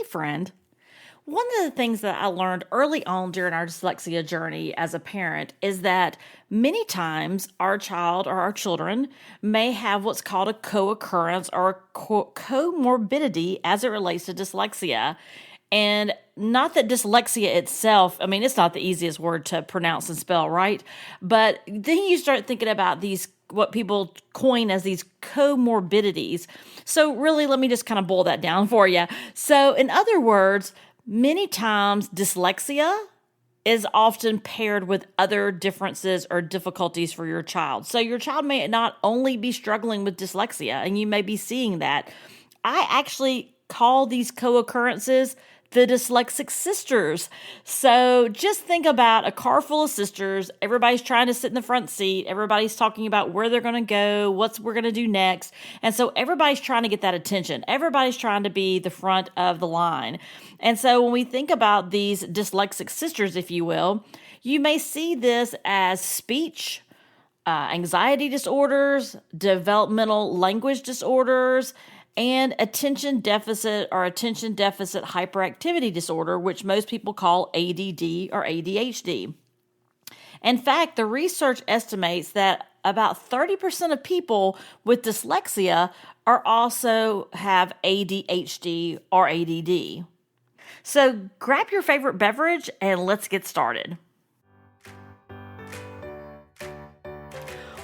friend. One of the things that I learned early on during our dyslexia journey as a parent is that many times our child or our children may have what's called a co-occurrence or a comorbidity as it relates to dyslexia. And not that dyslexia itself, it's not the easiest word to pronounce and spell, right? But then you start thinking about these, what people coin as these comorbidities. So really, let me just kind of boil that down for you. So in other words, many times dyslexia is often paired with other differences or difficulties for your child. So your child may not only be struggling with dyslexia, and you may be seeing that. I actually call these co-occurrences the dyslexic sisters. So just think about a car full of sisters. Everybody's trying to sit in the front seat. Everybody's talking about where they're going to go, what we're going to do next. And so everybody's trying to get that attention. Everybody's trying to be the front of the line. And so when we think about these dyslexic sisters, if you will, you may see this as speech, anxiety disorders, developmental language disorders, and attention deficit or attention deficit hyperactivity disorder, which most people call ADD or ADHD. In fact, the research estimates that about 30% of people with dyslexia are also have ADHD or ADD. So grab your favorite beverage and let's get started.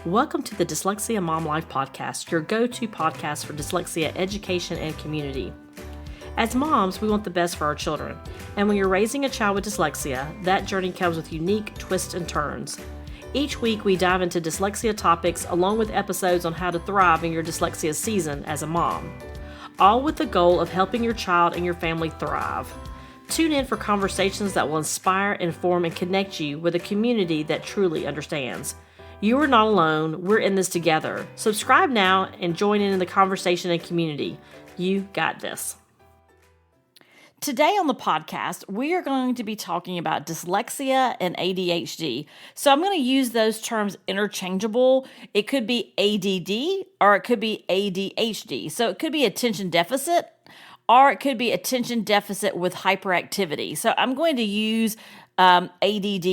Welcome to the Dyslexia Mom Life Podcast, your go-to podcast for dyslexia education and community. As moms, we want the best for our children, and when you're raising a child with dyslexia, that journey comes with unique twists and turns. Each week, we dive into dyslexia topics along with episodes on how to thrive in your dyslexia season as a mom, all with the goal of helping your child and your family thrive. Tune in for conversations that will inspire, inform, and connect you with a community that truly understands. You are not alone. We're in this together. Subscribe now and join in the conversation and community. You got this. Today on the podcast, we are going to be talking about dyslexia and ADHD. So I'm going to use those terms interchangeable. It could be ADD or it could be ADHD. So it could be attention deficit or it could be attention deficit with hyperactivity. So I'm going to use ADD,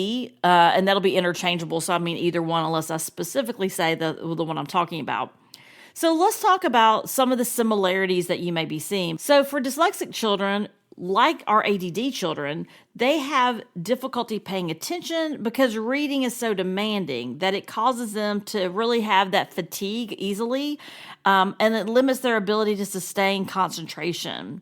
and that'll be interchangeable. So I mean either one, unless I specifically say the one I'm talking about. So let's talk about some of the similarities that you may be seeing. So for dyslexic children, like our ADD children, they have difficulty paying attention because reading is so demanding that it causes them to really have that fatigue easily, and it limits their ability to sustain concentration.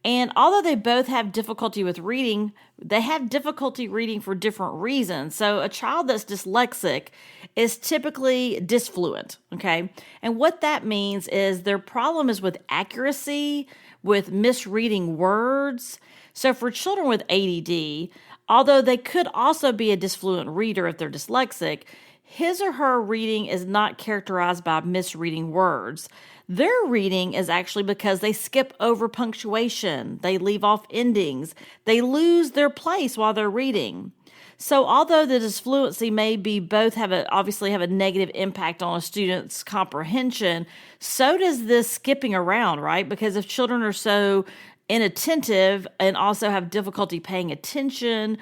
And although they both have difficulty with reading, they have difficulty reading for different reasons. So a child that's dyslexic is typically dysfluent, okay? And what that means is their problem is with accuracy, with misreading words. So for children with ADD, although they could also be a dysfluent reader if they're dyslexic, his or her reading is not characterized by misreading words. Their reading is actually because they skip over punctuation, they leave off endings, they lose their place while they're reading. So although the dysfluency may be obviously have a negative impact on a student's comprehension, so does this skipping around, right? Because if children are so inattentive and also have difficulty paying attention,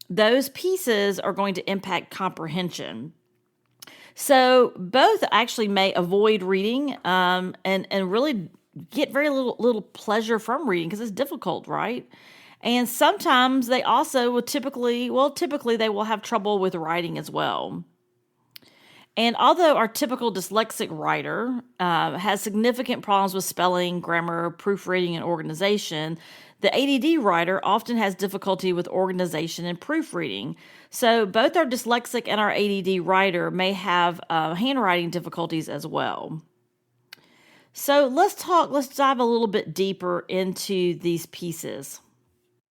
those pieces are going to impact comprehension. So both actually may avoid reading and really get very little pleasure from reading because it's difficult, right? And sometimes they also will typically they will have trouble with writing as well. And although our typical dyslexic writer has significant problems with spelling, grammar, proofreading, and organization, the ADD writer often has difficulty with organization and proofreading. So both our dyslexic and our ADD writer may have handwriting difficulties as well. So let's dive a little bit deeper into these pieces.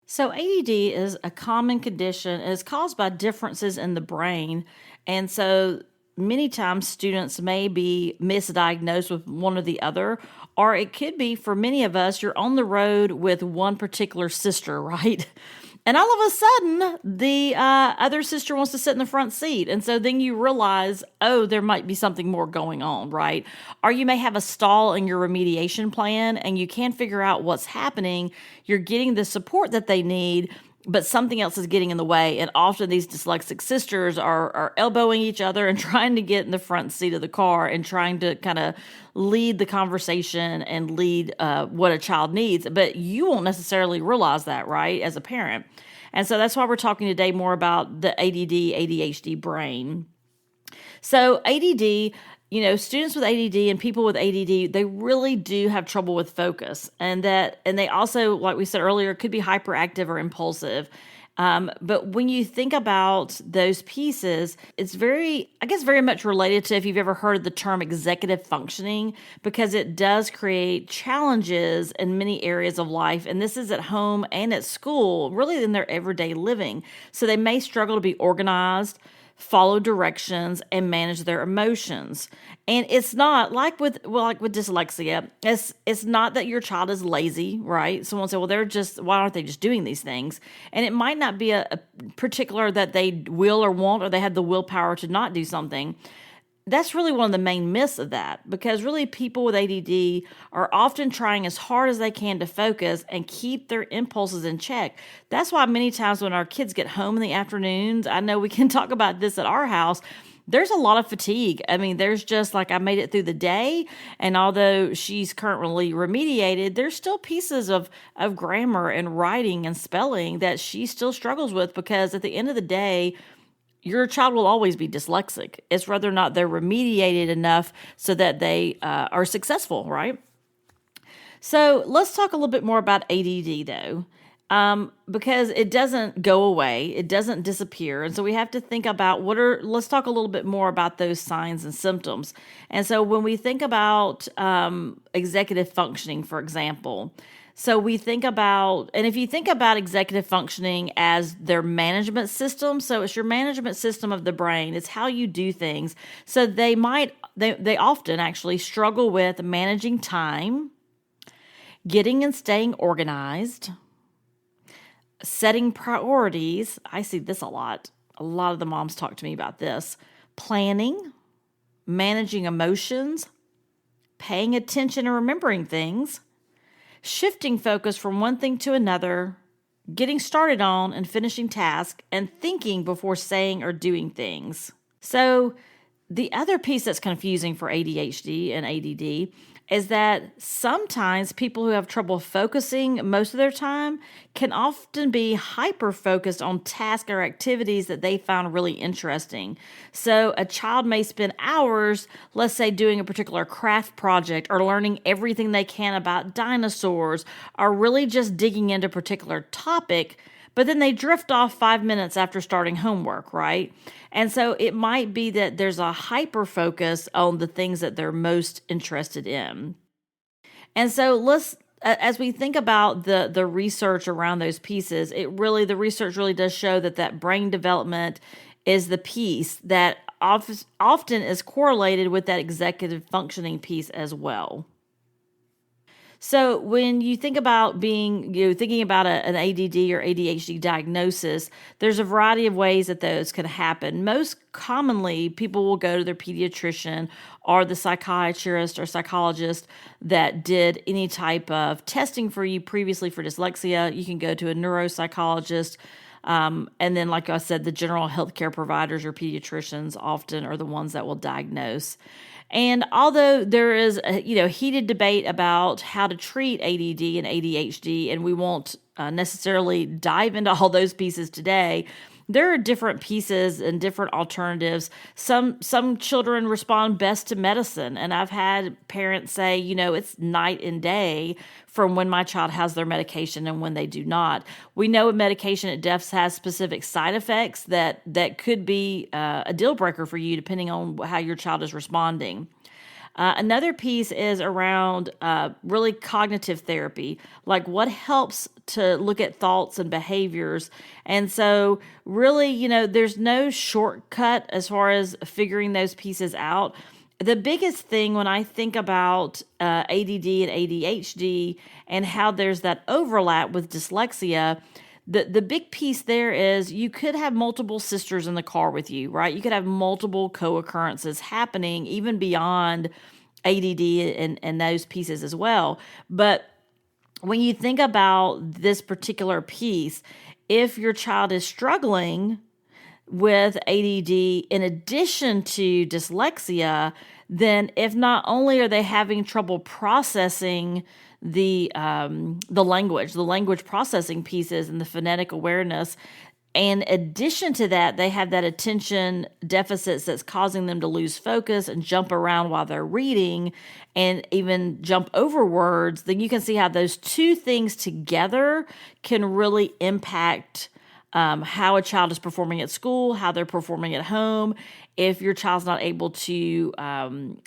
So ADD is a common condition and is caused by differences in the brain. And so many times students may be misdiagnosed with one or the other, or it could be for many of us, you're on the road with one particular sister, right? And all of a sudden, the other sister wants to sit in the front seat. And so then you realize, oh, there might be something more going on, right? Or you may have a stall in your remediation plan and you can't figure out what's happening. You're getting the support that they need, but something else is getting in the way. And often these dyslexic sisters are elbowing each other and trying to get in the front seat of the car and trying to kind of lead the conversation and lead what a child needs. But you won't necessarily realize that, right, as a parent. And so that's why we're talking today more about the ADD, ADHD brain. So ADD, students with ADD and people with ADD, they really do have trouble with focus. And they also, like we said earlier, could be hyperactive or impulsive. But when you think about those pieces, it's very much related to if you've ever heard the term executive functioning, because it does create challenges in many areas of life. And this is at home and at school, really in their everyday living. So they may struggle to be organized, follow directions, and manage their emotions. And it's not like with dyslexia, it's not that your child is lazy, right? Someone say, well, why aren't they just doing these things? And it might not be a particular that they will or won't, or they have the willpower to not do something. That's really one of the main myths of that, because really people with ADD are often trying as hard as they can to focus and keep their impulses in check. That's why many times when our kids get home in the afternoons, I know we can talk about this at our house, there's a lot of fatigue. I mean, there's just like, I made it through the day, and although she's currently remediated, there's still pieces of grammar and writing and spelling that she still struggles with, because at the end of the day, your child will always be dyslexic. It's whether or not they're remediated enough so that they are successful, right? So let's talk a little bit more about ADD, though, because it doesn't go away. It doesn't disappear. And so we have to think about let's talk a little bit more about those signs and symptoms. And so when we think about executive functioning, for example, so we think about, and if you think about executive functioning as their management system, so it's your management system of the brain, it's how you do things. So they often actually struggle with managing time, getting and staying organized, setting priorities. I see this a lot. A lot of the moms talk to me about this. Planning, managing emotions, paying attention and remembering things, shifting focus from one thing to another, getting started on and finishing tasks, and thinking before saying or doing things. So the other piece that's confusing for ADHD and ADD is that sometimes people who have trouble focusing most of their time can often be hyper-focused on tasks or activities that they found really interesting. So a child may spend hours, let's say, doing a particular craft project or learning everything they can about dinosaurs, or really just digging into a particular topic, but then they drift off 5 minutes after starting homework, right? And so it might be that there's a hyper focus on the things that they're most interested in. And so as we think about the research around those pieces, the research really does show that brain development is the piece that often is correlated with that executive functioning piece as well. So when you think about thinking about an ADD or ADHD diagnosis, there's a variety of ways that those could happen. Most commonly, people will go to their pediatrician or the psychiatrist or psychologist that did any type of testing for you previously for dyslexia. You can go to a neuropsychologist. And then, like I said, the general healthcare providers or pediatricians often are the ones that will diagnose. And although there is a heated debate about how to treat ADD and ADHD, and we won't necessarily dive into all those pieces today, there are different pieces and different alternatives. Some children respond best to medicine, and I've had parents say, it's night and day from when my child has their medication and when they do not. We know with medication it definitely has specific side effects that could be a deal breaker for you depending on how your child is responding. Another piece is around really cognitive therapy, like what helps to look at thoughts and behaviors. And so really, there's no shortcut as far as figuring those pieces out. The biggest thing when I think about ADD and ADHD and how there's that overlap with dyslexia, The big piece there is you could have multiple sisters in the car with you, right? You could have multiple co-occurrences happening even beyond ADD and those pieces as well. But when you think about this particular piece, if your child is struggling with ADD in addition to dyslexia, then if not only are they having trouble processing the language processing pieces and the phonetic awareness, in addition to that, they have that attention deficits that's causing them to lose focus and jump around while they're reading and even jump over words, then you can see how those two things together can really impact how a child is performing at school, how they're performing at home. If your child's not able to,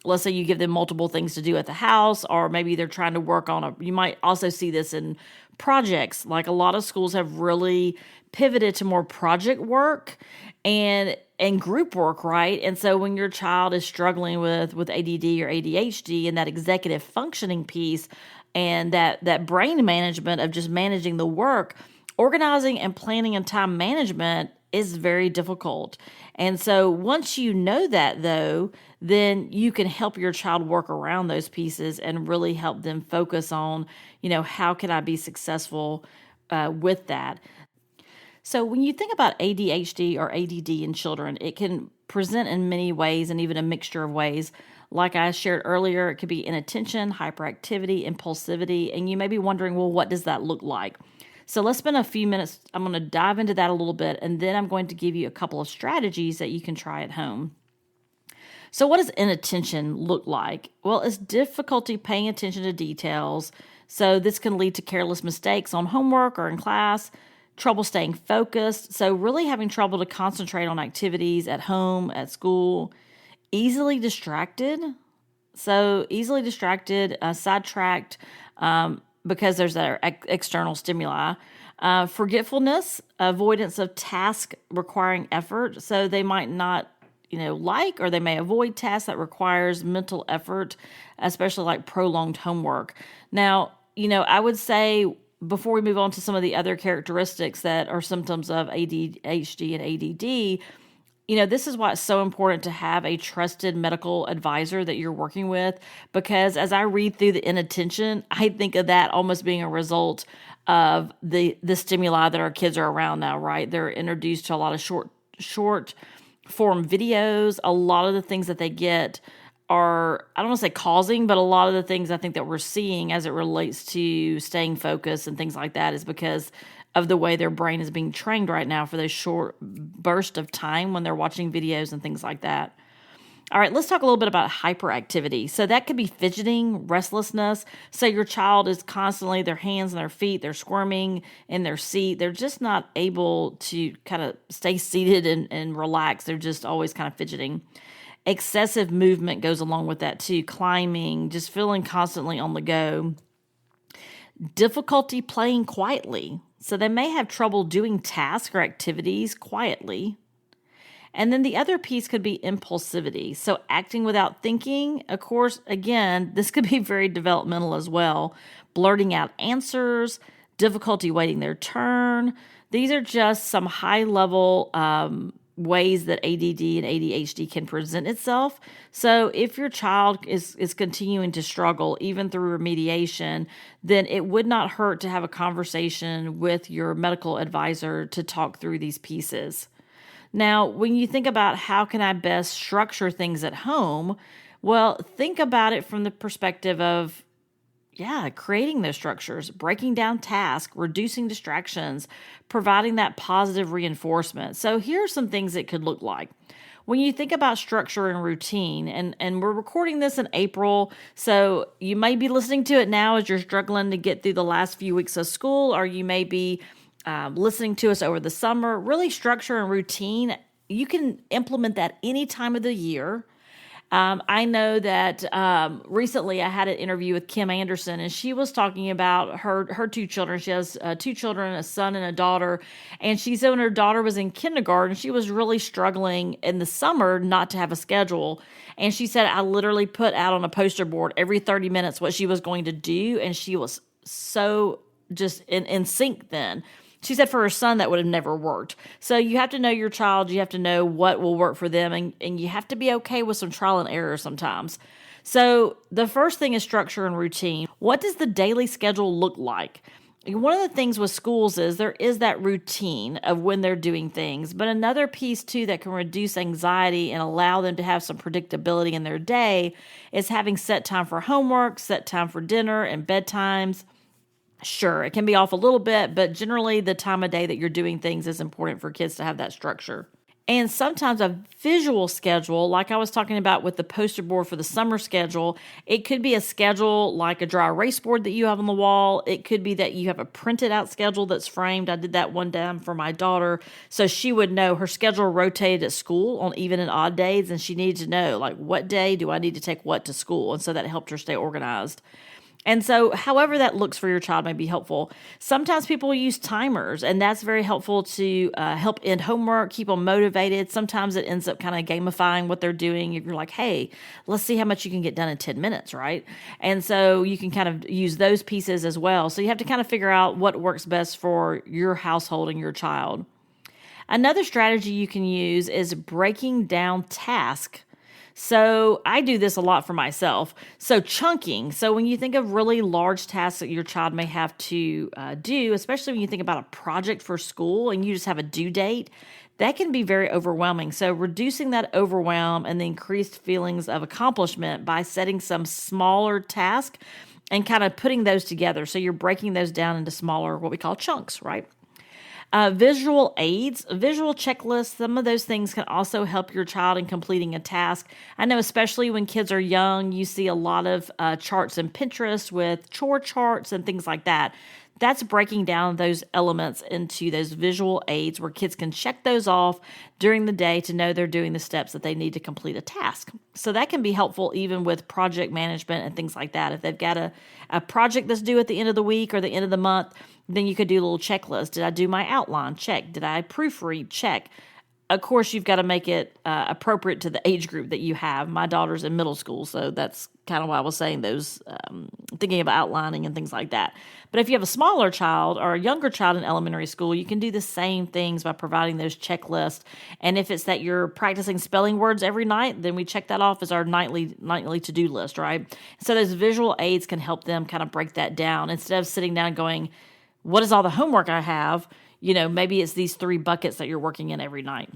let's say you give them multiple things to do at the house, or maybe they're trying to work on you might also see this in projects. Like a lot of schools have really pivoted to more project work and group work, right? And so when your child is struggling with ADD or ADHD and that executive functioning piece and that brain management of just managing the work, organizing and planning and time management is very difficult. And so once you know that, though, then you can help your child work around those pieces and really help them focus on, how can I be successful with that? So when you think about ADHD or ADD in children, it can present in many ways and even a mixture of ways. Like I shared earlier, it could be inattention, hyperactivity, impulsivity, and you may be wondering, well, what does that look like? So let's spend a few minutes. I'm going to dive into that a little bit, and then I'm going to give you a couple of strategies that you can try at home. So what does inattention look like? Well, it's difficulty paying attention to details. So this can lead to careless mistakes on homework or in class, trouble staying focused. So really having trouble to concentrate on activities at home, at school, easily distracted. So easily distracted, sidetracked, because there's that external stimuli. Forgetfulness, avoidance of tasks requiring effort. So they might not, or they may avoid tasks that requires mental effort, especially like prolonged homework. Now, I would say before we move on to some of the other characteristics that are symptoms of ADHD and ADD, this is why it's so important to have a trusted medical advisor that you're working with, because as I read through the inattention, I think of that almost being a result of the stimuli that our kids are around now, right? They're introduced to a lot of short form videos. A lot of the things that they get are, I don't want to say causing, but a lot of the things I think that we're seeing as it relates to staying focused and things like that is because of the way their brain is being trained right now for those short bursts of time when they're watching videos and things like that. All right, let's talk a little bit about hyperactivity. So that could be fidgeting, restlessness. So your child is constantly, their hands and their feet, they're squirming in their seat. They're just not able to kind of stay seated and relax. They're just always kind of fidgeting. Excessive movement goes along with that too, climbing, just feeling constantly on the go. Difficulty playing quietly. So they may have trouble doing tasks or activities quietly. And then the other piece could be impulsivity. So acting without thinking, of course, again, this could be very developmental as well. Blurting out answers, difficulty waiting their turn. These are just some high-level ways that ADD and ADHD can present itself. So if your child is continuing to struggle, even through remediation, then it would not hurt to have a conversation with your medical advisor to talk through these pieces. Now, when you think about how can I best structure things at home, well, think about it from the perspective of, creating those structures, breaking down tasks, reducing distractions, providing that positive reinforcement. So here are some things it could look like. When you think about structure and routine, and we're recording this in April, so you may be listening to it now as you're struggling to get through the last few weeks of school, or you may be listening to us over the summer. Really, structure and routine, you can implement that any time of the year. I know that recently I had an interview with Kim Anderson, and she was talking about her two children. She has two children, a son and a daughter. And she said when her daughter was in kindergarten, she was really struggling in the summer not to have a schedule. And she said, I literally put out on a poster board every 30 minutes what she was going to do. And she was so just in sync then. She said for her son, that would have never worked. So you have to know your child. You have to know what will work for them. And you have to be okay with some trial and error sometimes. So the first thing is structure and routine. What does the daily schedule look like? One of the things with schools is there is that routine of when they're doing things. But another piece, too, that can reduce anxiety and allow them to have some predictability in their day is having set time for homework, set time for dinner and bedtimes. Sure, it can be off a little bit, but generally the time of day that you're doing things is important for kids to have that structure. And sometimes a visual schedule, like I was talking about with the poster board for the summer schedule, it could be a schedule like a dry erase board that you have on the wall. It could be that you have a printed out schedule that's framed. I did that one time for my daughter, so she would know her schedule rotated at school on even and odd days, and she needed to know, like, what day do I need to take what to school? And so that helped her stay organized. And so however that looks for your child may be helpful. Sometimes people use timers, and that's very helpful to help end homework, keep them motivated. Sometimes it ends up kind of gamifying what they're doing. If you're like, hey, let's see how much you can get done in 10 minutes, right? And so you can kind of use those pieces as well. So you have to kind of figure out what works best for your household and your child. Another strategy you can use is breaking down tasks. So I do this a lot for myself. So chunking. So when you think of really large tasks that your child may have to do, especially when you think about a project for school and you just have a due date, that can be very overwhelming. So reducing that overwhelm and the increased feelings of accomplishment by setting some smaller tasks and kind of putting those together. So you're breaking those down into smaller, what we call chunks, right? Visual aids, visual checklists, some of those things can also help your child in completing a task. I know especially when kids are young, you see a lot of charts in Pinterest with chore charts and things like that. That's breaking down those elements into those visual aids where kids can check those off during the day to know they're doing the steps that they need to complete a task. So that can be helpful even with project management and things like that. If they've got a project that's due at the end of the week or the end of the month, then you could do a little checklist. Did I do my outline? Check. Did I proofread? Check. Of course, you've got to make it appropriate to the age group that you have. My daughter's in middle school, so that's kind of why I was saying those, thinking about outlining and things like that. But if you have a smaller child or a younger child in elementary school, you can do the same things by providing those checklists. And if it's that you're practicing spelling words every night, then we check that off as our nightly to-do list, right? So those visual aids can help them kind of break that down instead of sitting down and going, what is all the homework I have? Maybe it's these 3 buckets that you're working in every night.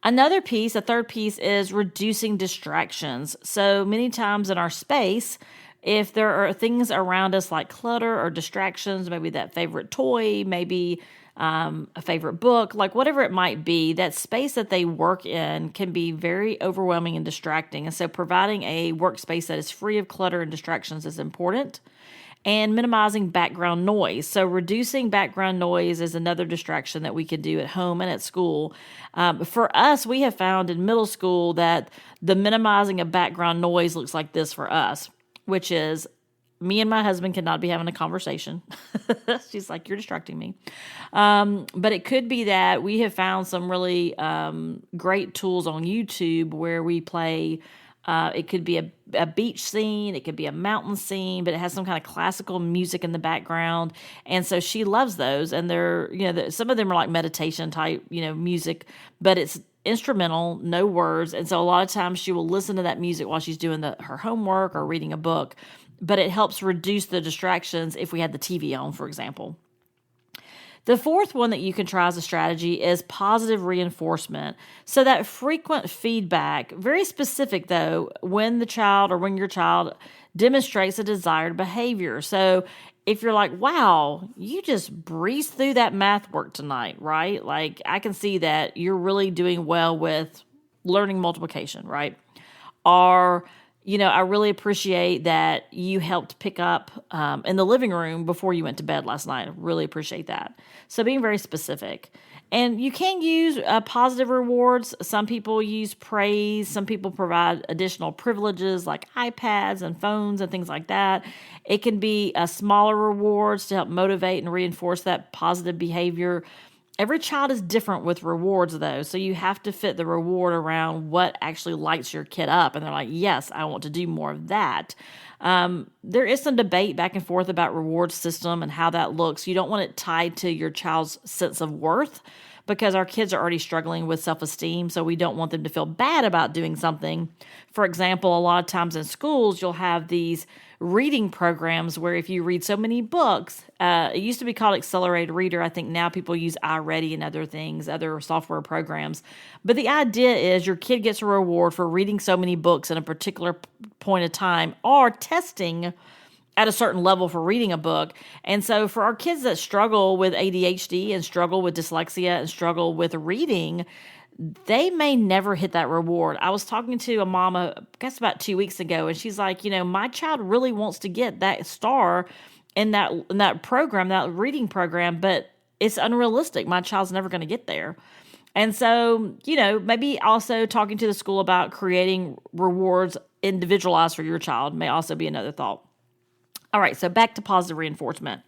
Another piece, a third piece, is reducing distractions. So many times in our space, if there are things around us like clutter or distractions, maybe that favorite toy, maybe a favorite book, like whatever it might be, that space that they work in can be very overwhelming and distracting. And so providing a workspace that is free of clutter and distractions is important. And minimizing background noise. So reducing background noise is another distraction that we can do at home and at school. For us, we have found in middle school that the minimizing of background noise looks like this for us, which is me and my husband cannot be having a conversation. She's like, you're distracting me. But it could be that we have found some really great tools on YouTube where we play. It could be a beach scene, it could be a mountain scene, but it has some kind of classical music in the background. And so she loves those. And they're, some of them are like meditation type, music, but it's instrumental, no words. And so a lot of times she will listen to that music while she's doing her homework or reading a book. But it helps reduce the distractions if we had the TV on, for example. The fourth one that you can try as a strategy is positive reinforcement. So that frequent feedback, very specific though, when your child demonstrates a desired behavior. So if you're like, wow, you just breezed through that math work tonight, right? Like I can see that you're really doing well with learning multiplication, right? Or I really appreciate that you helped pick up in the living room before you went to bed last night. I really appreciate that. So being very specific. And you can use positive rewards. Some people use praise. Some people provide additional privileges like iPads and phones and things like that. It can be smaller rewards to help motivate and reinforce that positive behavior. Every child is different with rewards, though, so you have to fit the reward around what actually lights your kid up. And they're like, yes, I want to do more of that. There is some debate back and forth about reward system and how that looks. You don't want it tied to your child's sense of worth, because our kids are already struggling with self-esteem, so we don't want them to feel bad about doing something. For example, a lot of times in schools, you'll have these reading programs where if you read so many books, it used to be called Accelerated Reader. I think now people use iReady and other things, other software programs. But the idea is your kid gets a reward for reading so many books in a particular point of time, or testing at a certain level for reading a book. And so for our kids that struggle with ADHD and struggle with dyslexia and struggle with reading, they may never hit that reward. I was talking to a mom, I guess about 2 weeks ago, and she's like, my child really wants to get that star in that program, that reading program, but it's unrealistic. My child's never going to get there. And so, maybe also talking to the school about creating rewards individualized for your child may also be another thought. All right, so back to positive reinforcement.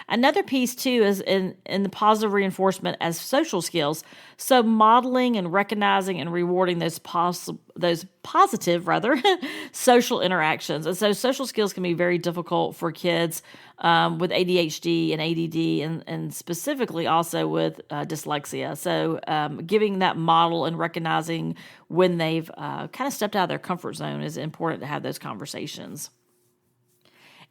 Another piece, too, is in the positive reinforcement as social skills. So modeling and recognizing and rewarding those positive social interactions. And so social skills can be very difficult for kids with ADHD and ADD, and specifically also with dyslexia. So giving that model and recognizing when they've kind of stepped out of their comfort zone is important to have those conversations.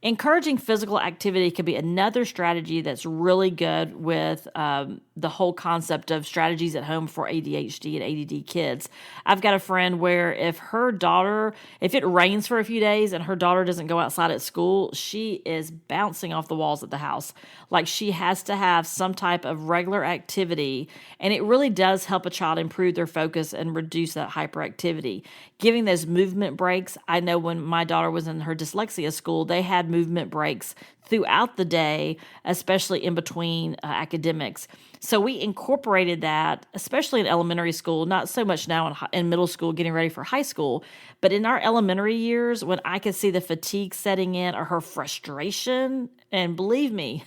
Encouraging physical activity could be another strategy that's really good with the whole concept of strategies at home for ADHD and ADD kids. I've got a friend where if it rains for a few days and her daughter doesn't go outside at school, she is bouncing off the walls at the house. Like, she has to have some type of regular activity, and it really does help a child improve their focus and reduce that hyperactivity. Giving those movement breaks. I know when my daughter was in her dyslexia school, they had movement breaks throughout the day, especially in between academics. So we incorporated that, especially in elementary school, not so much now in middle school, getting ready for high school, but in our elementary years when I could see the fatigue setting in or her frustration. And believe me,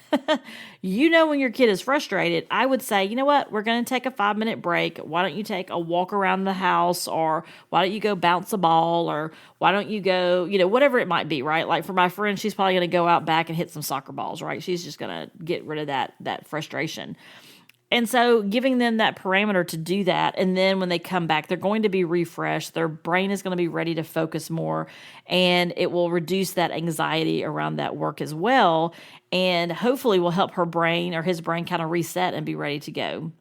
when your kid is frustrated, I would say, you know what, we're going to take a 5-minute break. Why don't you take a walk around the house, or why don't you go bounce a ball, or why don't you go, whatever it might be, right? Like for my friend, she's probably going to go out back and hit some soccer balls, right? She's just going to get rid of that frustration. And so giving them that parameter to do that, and then when they come back, they're going to be refreshed. Their brain is going to be ready to focus more, and it will reduce that anxiety around that work as well, and hopefully will help her brain or his brain kind of reset and be ready to go.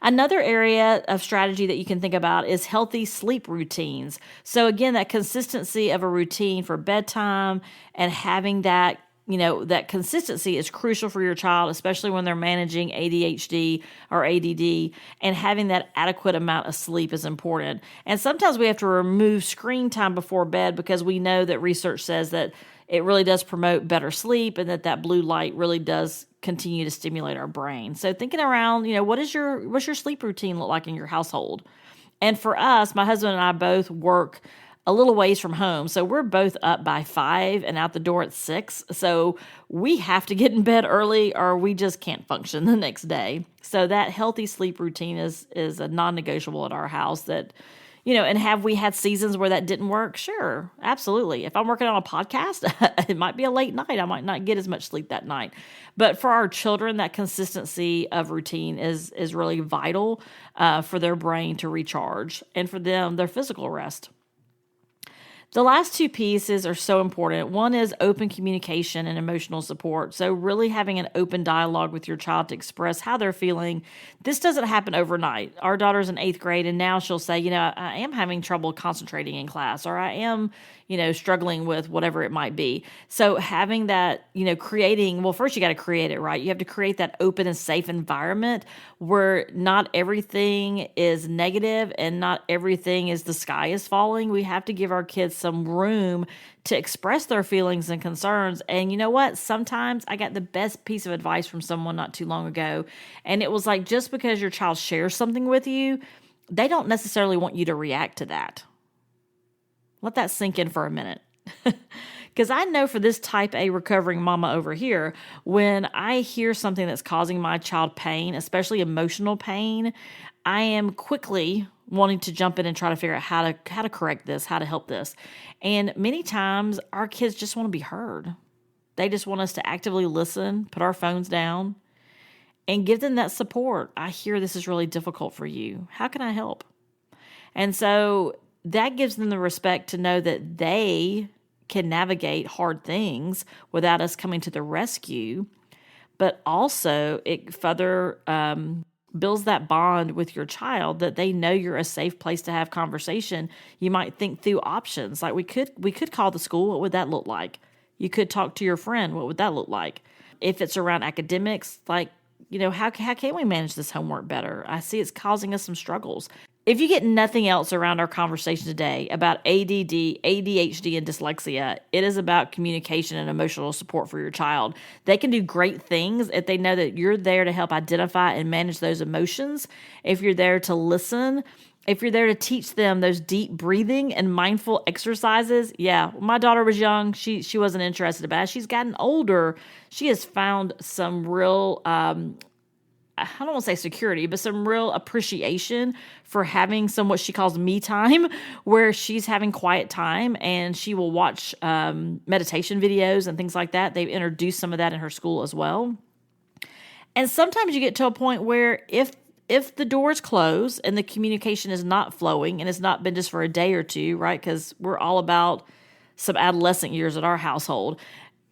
Another area of strategy that you can think about is healthy sleep routines. So again, that consistency of a routine for bedtime and having that that consistency is crucial for your child, especially when they're managing ADHD or ADD, and having that adequate amount of sleep is important. And sometimes we have to remove screen time before bed because we know that research says that it really does promote better sleep, and that blue light really does continue to stimulate our brain. So thinking around, what's your sleep routine look like in your household? And for us, my husband and I both work a little ways from home. So we're both up by 5 and out the door at 6. So we have to get in bed early or we just can't function the next day. So that healthy sleep routine is a non-negotiable at our house that, and have we had seasons where that didn't work? Sure, absolutely. If I'm working on a podcast, it might be a late night. I might not get as much sleep that night. But for our children, that consistency of routine is really vital for their brain to recharge, and for them, their physical rest. The last two pieces are so important. One is open communication and emotional support. So really having an open dialogue with your child to express how they're feeling. This doesn't happen overnight. Our daughter's in 8th grade, and now she'll say, I am having trouble concentrating in class, or I am, struggling with whatever it might be. So having that, creating, well, first you got to create it, right? You have to create that open and safe environment where not everything is negative and not everything is the sky is falling. We have to give our kids some room to express their feelings and concerns. And you know what? Sometimes I got the best piece of advice from someone not too long ago. And it was like, just because your child shares something with you, they don't necessarily want you to react to that. Let that sink in for a minute. Because I know for this type A recovering mama over here, when I hear something that's causing my child pain, especially emotional pain, I am quickly wanting to jump in and try to figure out how to correct this, how to help this. And many times our kids just want to be heard. They just want us to actively listen, put our phones down, and give them that support. I hear this is really difficult for you. How can I help? And so that gives them the respect to know that they can navigate hard things without us coming to the rescue. But also it further builds that bond with your child that they know you're a safe place to have conversation. You might think through options. Like we could call the school. What would that look like? You could talk to your friend. What would that look like? If it's around academics, like, how can we manage this homework better? I see it's causing us some struggles. If you get nothing else around our conversation today about ADD, ADHD, and dyslexia, it is about communication and emotional support for your child. They can do great things if they know that you're there to help identify and manage those emotions, if you're there to listen, if you're there to teach them those deep breathing and mindful exercises. Yeah, when my daughter was young, she wasn't interested, but as she's gotten older, she has found some real I don't want to say security, but some real appreciation for having some what she calls me time, where she's having quiet time and she will watch meditation videos and things like that. They've introduced some of that in her school as well. And sometimes you get to a point where if the doors close and the communication is not flowing, and it's not been just for a day or two, right? Because we're all about some adolescent years at our household.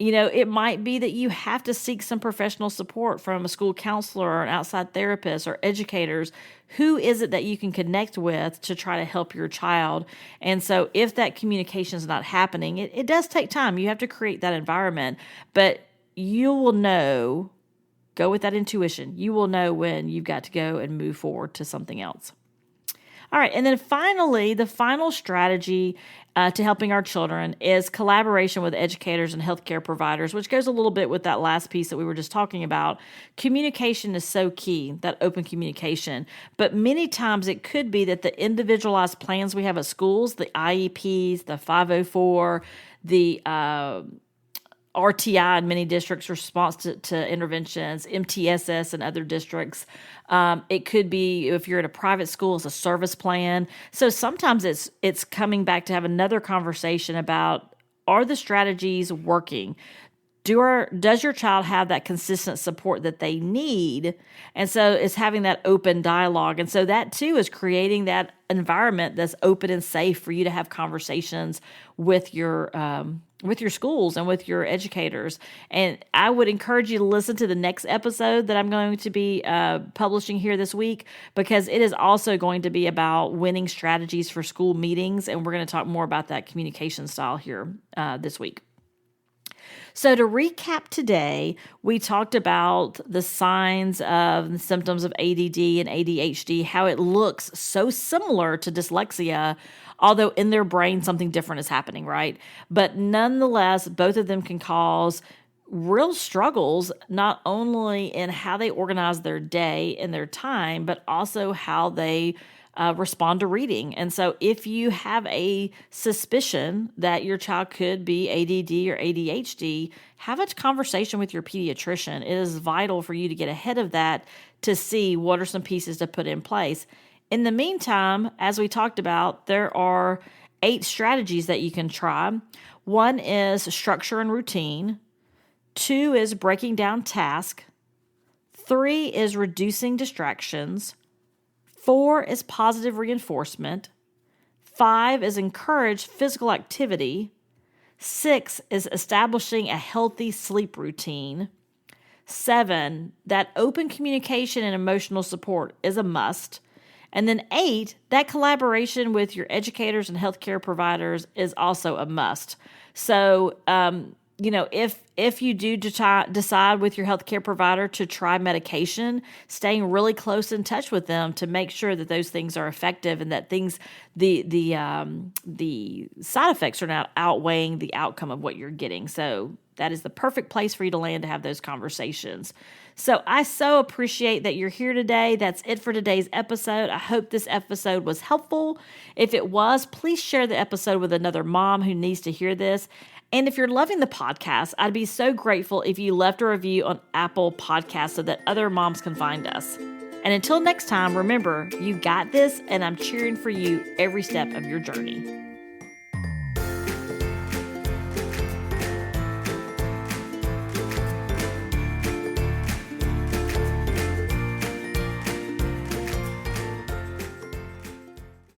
It might be that you have to seek some professional support from a school counselor or an outside therapist or educators. Who is it that you can connect with to try to help your child? And so if that communication is not happening, it does take time. You have to create that environment, but you will know, go with that intuition. You will know when you've got to go and move forward to something else. All right. And then finally, the final strategy to helping our children is collaboration with educators and healthcare providers, which goes a little bit with that last piece that we were just talking about. Communication is so key, that open communication. But many times it could be that the individualized plans we have at schools, the IEPs, the 504, the RTI in many districts, response to interventions, MTSS in other districts. It could be, if you're at a private school, it's a service plan. So sometimes it's coming back to have another conversation about, are the strategies working? Does your child have that consistent support that they need? And so it's having that open dialogue. And so that too is creating that environment that's open and safe for you to have conversations with your schools and with your educators. And I would encourage you to listen to the next episode that I'm going to be publishing here this week, because it is also going to be about winning strategies for school meetings. And we're going to talk more about that communication style here this week. So to recap today, we talked about the signs of the symptoms of ADD and ADHD, how it looks so similar to dyslexia, although in their brain something different is happening, right? But nonetheless, both of them can cause real struggles, not only in how they organize their day and their time, but also how they respond to reading. And so if you have a suspicion that your child could be ADD or ADHD, have a conversation with your pediatrician. It is vital for you to get ahead of that to see what are some pieces to put in place. In the meantime, as we talked about, there are 8 strategies that you can try. 1 is structure and routine. 2 is breaking down tasks. 3 is reducing distractions. 4 is positive reinforcement. 5 is encourage physical activity. 6 is establishing a healthy sleep routine. 7, that open communication and emotional support is a must. And then 8, that collaboration with your educators and healthcare providers is also a must. So, if you do decide with your healthcare provider to try medication, staying really close in touch with them to make sure that those things are effective and that the side effects are not outweighing the outcome of what you're getting. So that is the perfect place for you to land to have those conversations. So I so appreciate that you're here today. That's it for today's episode. I hope this episode was helpful. If it was, please share the episode with another mom who needs to hear this. And if you're loving the podcast, I'd be so grateful if you left a review on Apple Podcasts so that other moms can find us. And until next time, remember, you got this, and I'm cheering for you every step of your journey.